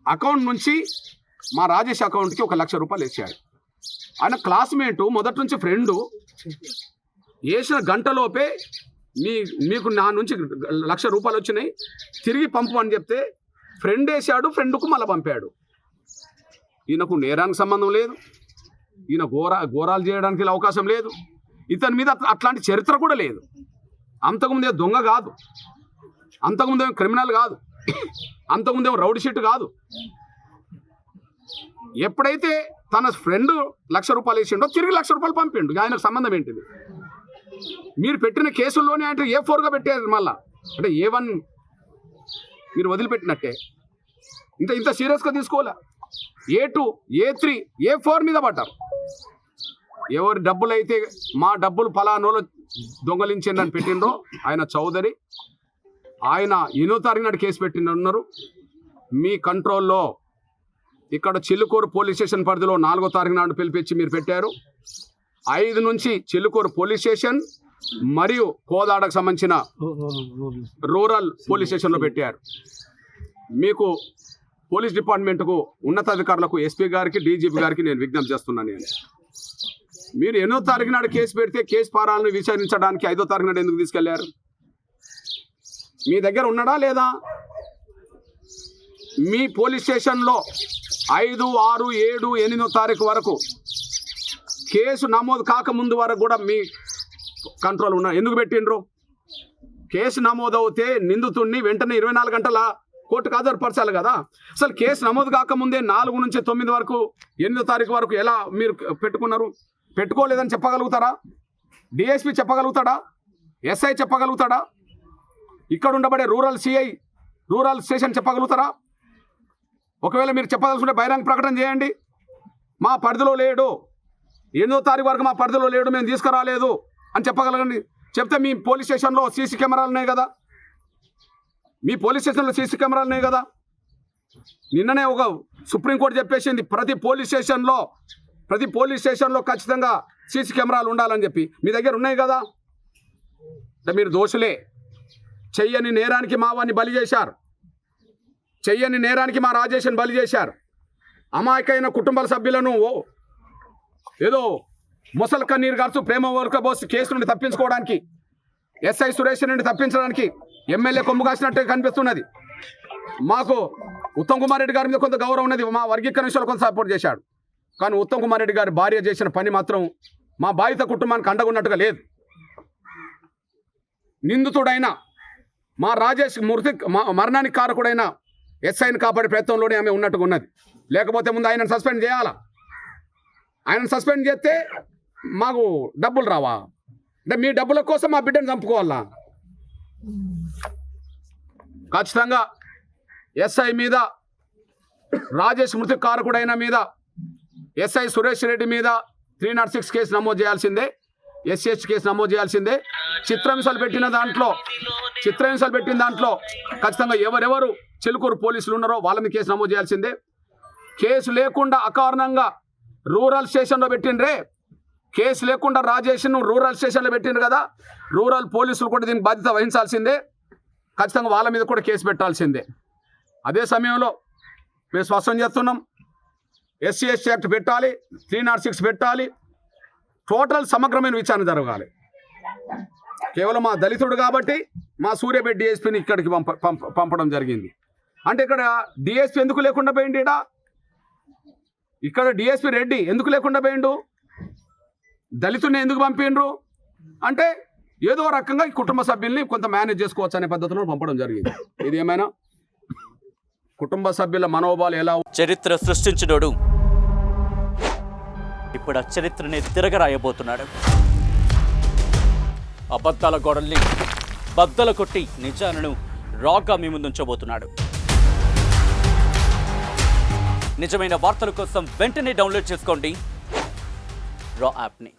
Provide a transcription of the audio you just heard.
Account నుంచి మా రాజేష్ అకౌంట్కి 1 లక్ష రూపాయలు వేసాడు. ఆయన క్లాస్మేటు, మొదటి నుంచి ఫ్రెండు. వేసిన గంటలోపే మీకు నా నుంచి 1 లక్ష రూపాయలు వచ్చినాయి, తిరిగి పంపు అని చెప్తే ఫ్రెండ్ వేసాడు, ఫ్రెండ్కు మళ్ళీ పంపాడు. ఈయనకు నేరానికి సంబంధం లేదు, ఈయన ఘోరాలు చేయడానికి అవకాశం లేదు, ఇతని మీద అట్లాంటి చరిత్ర కూడా లేదు. అంతకుముందే దొంగ కాదు, అంతకుముందే క్రిమినల్ కాదు, అంతకుముందే రౌడీ షీట్ కాదు. ఎప్పుడైతే తన ఫ్రెండ్ 1 లక్ష రూపాయలు వేసిండో తిరిగి 1 లక్ష రూపాయలు పంపిండు. ఆయనకు సంబంధం ఏంటిది? మీరు పెట్టిన కేసుల్లోనే అంటే A4గా పెట్టారు, మళ్ళా అంటే A1 మీరు వదిలిపెట్టినట్టే. ఇంత సీరియస్గా తీసుకోలే. A2, A3, A4 మీద పడ్డారు. ఎవరి డబ్బులు అయితే మా డబ్బులు ఫలానోలో దొంగలించిందని పెట్టిండ్రో ఆయన చౌదరి, ఆయన 8వ తారీఖు నాడు కేసు పెట్టినన్నారు. మీ కంట్రోల్లో ఇక్కడ చిలుకూరు పోలీస్ స్టేషన్ పరిధిలో 4వ తారీఖు నాడు పిలిపించి మీరు పెట్టారు. 5 నుంచి చిలుకూరు పోలీస్ స్టేషన్ మరియు కోదాడకు సంబంధించిన రూరల్ పోలీస్ స్టేషన్లో పెట్టారు. మీకు పోలీస్ డిపార్ట్మెంట్కు ఉన్నతాధికారులకు ఎస్పీ గారికి డీజీపీ గారికి నేను విజ్ఞప్తి చేస్తున్నాను. మీరు 8వ తారీఖు నాడు కేసు పెడితే కేసు ఫారాలను విచారించడానికి 5వ తారీఖు నాడు ఎందుకు తీసుకెళ్లారు? మీ దగ్గర ఉన్నాడా లేదా? మీ పోలీస్ స్టేషన్లో 5, 6, 7, 8వ తారీఖు వరకు కేసు నమోదు కాకముందు వరకు కూడా మీ కంట్రోల్ ఉన్నా. ఎందుకు పెట్టిండ్రు? కేసు నమోదు అవుతే నిందితుడిని వెంటనే 24 గంటల కోర్టుకు హాజరుపరచాలి కదా. అసలు కేసు నమోదు కాకముందే 4 నుంచి 9 వరకు 8వ తారీఖు వరకు ఎలా మీరు పెట్టుకున్నారు? పెట్టుకోలేదని చెప్పగలుగుతారా? డిఎస్పీ చెప్పగలుగుతాడా? ఎస్ఐ చెప్పగలుగుతాడా? ఇక్కడ ఉండబడే రూరల్ సిఐ, రూరల్ స్టేషన్ చెప్పగలుగుతారా? ఒకవేళ మీరు చెప్పదలుచుకుంటే బహిరంగ ప్రకటన చేయండి. మా పరిధిలో లేడు, 8వ తారీఖు వరకు మా పరిధిలో లేడు, మేము తీసుకురాలేదు అని చెప్పగలగండి. చెప్తే మీ పోలీస్ స్టేషన్లో సీసీ కెమెరాలు ఉన్నాయి కదా, మీ పోలీస్ స్టేషన్లో సీసీ కెమెరాలు ఉన్నాయి కదా. నిన్ననే ఒక సుప్రీంకోర్టు చెప్పేసింది ప్రతి పోలీస్ స్టేషన్లో ఖచ్చితంగా సీసీ కెమెరాలు ఉండాలని చెప్పి. మీ దగ్గర ఉన్నాయి కదా. అంటే మీరు దోషులే. చెయ్యని నేరానికి మా వాడిని బలి చేశారు, చెయ్యని నేరానికి మా రాజేష్ని బలి చేశారు. అమాయకైన కుటుంబ సభ్యులను ఏదో ముసలి కన్నీరు గారుతూ ప్రేమ వర్కబోసి కేసు నుండి తప్పించుకోవడానికి, ఎస్ఐ సురేష్ నుండి తప్పించడానికి ఎమ్మెల్యే కొమ్ము కాసినట్టే కనిపిస్తున్నది. మాకు ఉత్తమ్ కుమార్ రెడ్డి గారి మీద కొంత గౌరవం ఉన్నది, మా వర్గీకరణ విషయాలు కొంత సపోర్ట్ చేశాడు. కానీ ఉత్తమ్ కుమార్ రెడ్డి గారి భార్య చేసిన పని మాత్రం మా బాధిత కుటుంబానికి అండగున్నట్టుగా లేదు. నిందితుడైన మా రాజేష్ మరణానికి కారకుడైన ఎస్ఐని కాపాడే ప్రయత్నంలోనే ఆమె ఉన్నట్టుగా ఉన్నది. లేకపోతే ముందు ఆయనను సస్పెండ్ చేయాలా? ఆయనను సస్పెండ్ చేస్తే మాకు డబ్బులు రావా? అంటే మీ డబ్బుల కోసం మా బిడ్డను చంపుకోవాలా? ఖచ్చితంగా ఎస్ఐ మీద, రాజేష్ మృతి కారకుడైన మీద, ఎస్ఐ సురేష్ రెడ్డి మీద 306 కేసు నమోదు చేయాల్సిందే, SCH కేసు నమోదు చేయాల్సిందే. చిత్రహింసలు పెట్టిన దాంట్లో ఖచ్చితంగా ఎవరెవరు చిలుకూరు పోలీసులు ఉన్నారో వాళ్ళ మీద కేసు నమోదు చేయాల్సిందే. కేసు లేకుండా అకారణంగా రూరల్ స్టేషన్లో పెట్టిండ్రే, కేసు లేకుండా రాజేష్ను రూరల్ స్టేషన్లో పెట్టిండ్రు కదా, రూరల్ పోలీసులు కూడా దీనికి బాధ్యత వహించాల్సిందే. ఖచ్చితంగా వాళ్ళ మీద కూడా కేసు పెట్టాల్సిందే. అదే సమయంలో మేము స్పష్టం చేస్తున్నాం, SC/ST యాక్ట్ పెట్టాలి, 306 పెట్టాలి, టోటల్ సమగ్రమైన విచారణ జరగాలి. కేవలం మా దళితుడు కాబట్టి మా సూర్యాపేట డిఎస్పీని ఇక్కడికి పంపడం జరిగింది. అంటే ఇక్కడ డిఎస్పీ ఎందుకు లేకుండా పోయింది? ఇక్కడ డిఎస్పీ రెడ్డి ఎందుకు లేకుండా పోయిండు? దళితుడిని ఎందుకు పంపిండ్రు అంటే ఏదో రకంగా ఈ కుటుంబ సభ్యుల్ని కొంత మేనేజ్ చేసుకోవచ్చు అనే పద్ధతిలో పంపడం జరిగింది. ఇది ఏమైనా కుటుంబ సభ్యుల మనోభావాలు ఎలా చరిత్ర సృష్టించినోడు ఇప్పుడు ఆ చరిత్రని తిరగరాయబోతున్నాడు. అబద్ధాల గోడల్ని బద్దలు కొట్టి నిజాలను రాగా మీ ముందుంచబోతున్నాడు. నిజమైన వార్తల కోసం వెంటనే డౌన్లోడ్ చేసుకోండి రా యాప్ని.